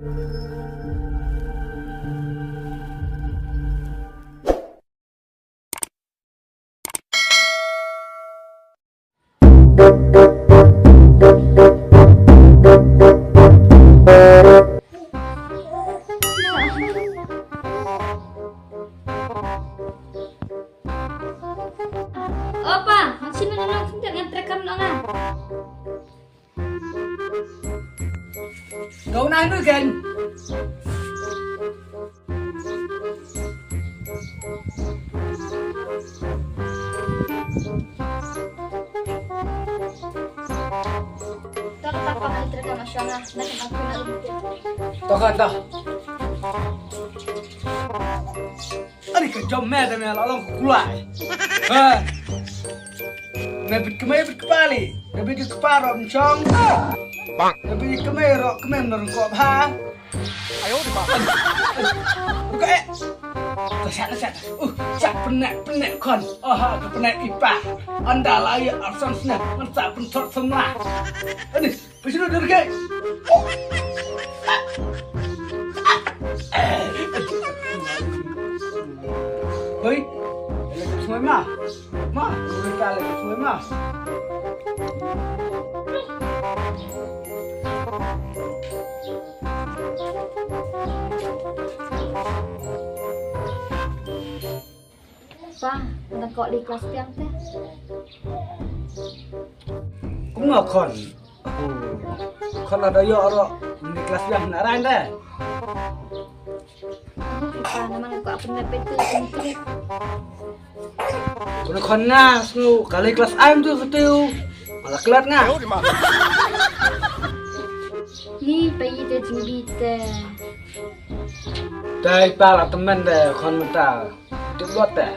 Opa, sino na lang sundan yang terekam na nga. Kau na ano kan? Tak apa kali terekam asya nga. Nakita ko na ulit. Tokan dah. Ani ka jom meda me ala long kulai. Ha. Nabit kepali. Nabit kepara mencong. Bang. Nabit kemero merengkop ha. Ayo di bang. Oke. Kesana. Sak penek kon. Ha, ke penek ipa. Anda layak arsan sena. Mentak pentot semua. Ani, besok dur ke. Hei, lagi semua mah, kita lagi semua mah. Pa, nak kau di kelas tiang teh. Cũng ngọc con ada yo ro di kelas yang naran deh. Pa, naman kau apa nepet tu sendiri. Kalau con na snu kali kelas aim tu betul. Malah kelat na. Ni pergi dia jumbi teh. Dai pala teman deh con mental. Itu buat deh.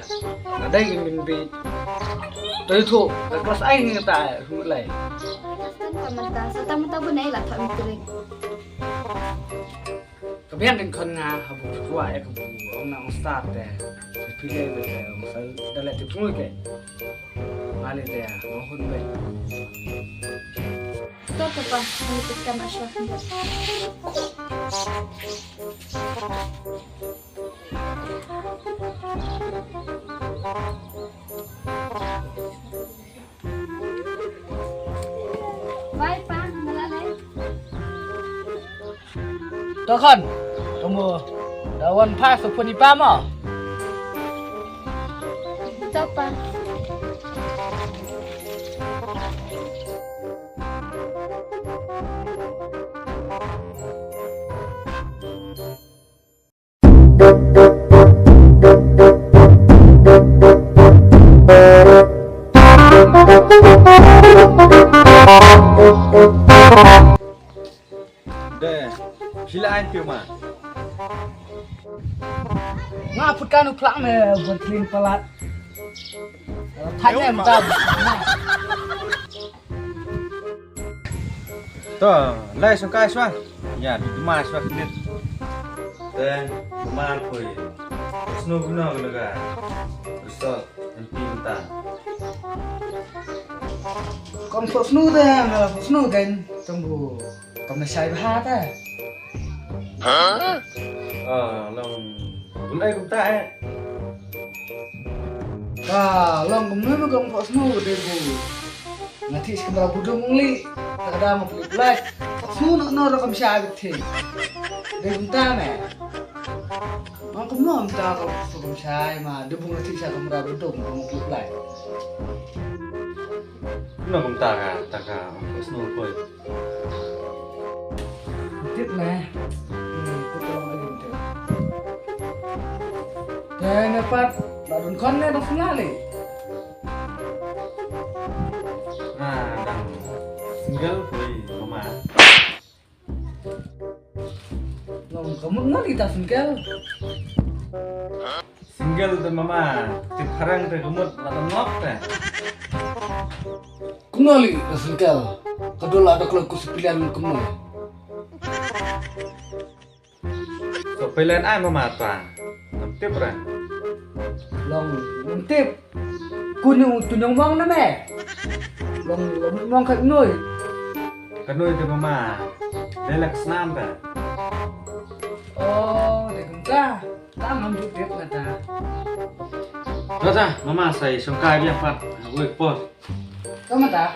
Ada yang min Tới thủ là kelas aing người ta không lại. Mata bên này là thợ mình. Có biết đến con Nga học một quả ấy không ông nào start để phi lên về ông phải đây là tiếp mũi cái mà lên để nó hôn về. Tốt rồi pa, mình tekan asya. Bye pa, nalalay. Tokan, kamu dawan pas sepun ipa mo. Ito pa. Deh, sila anh kêu mà. Ngaput kan uplak me berkelin pelat. Tanya minta. Tuh, lai xuống cái xoa. Nhà đi mà xoa kia. Deh, mà koi. Snow guna guna ga. Result, and pinta. Con phụ snu thế, mà phụ snu cái trong bù, còn là xài ba thế. Lòng cũng đây cũng tại. Long cũng nói với con phụ snu để bù, nanti sekarang budu mungli, tak ada mau beli belas. Snu no rakam xài được thì, để chúng ta mẹ. Nó cũng nói chúng ta không xài mà, dia bunga nanti saya akan meraba dong mau beli belas. Nó cũng ta cả snow koi. Tiếp nè. Tôi tolong lagi bentar. Dan dapat badun konnya dah finale. Đang single koi mama. Long kamu ngali tak single. Single tuh mama. Tip harang tuh gemut latam ngop teh. Kunali tak single. Kedua ada kalau pilihan kamu. So pilihan ai mama tuh. Tip ra. Long tip. Tunyong bang na me. Long mong kat nuôi. Cái nuôi tuh mama. Relax nam teh. Rip kata. Rasa, mama saya sungkai biar pak. Gue pos. Kau mata?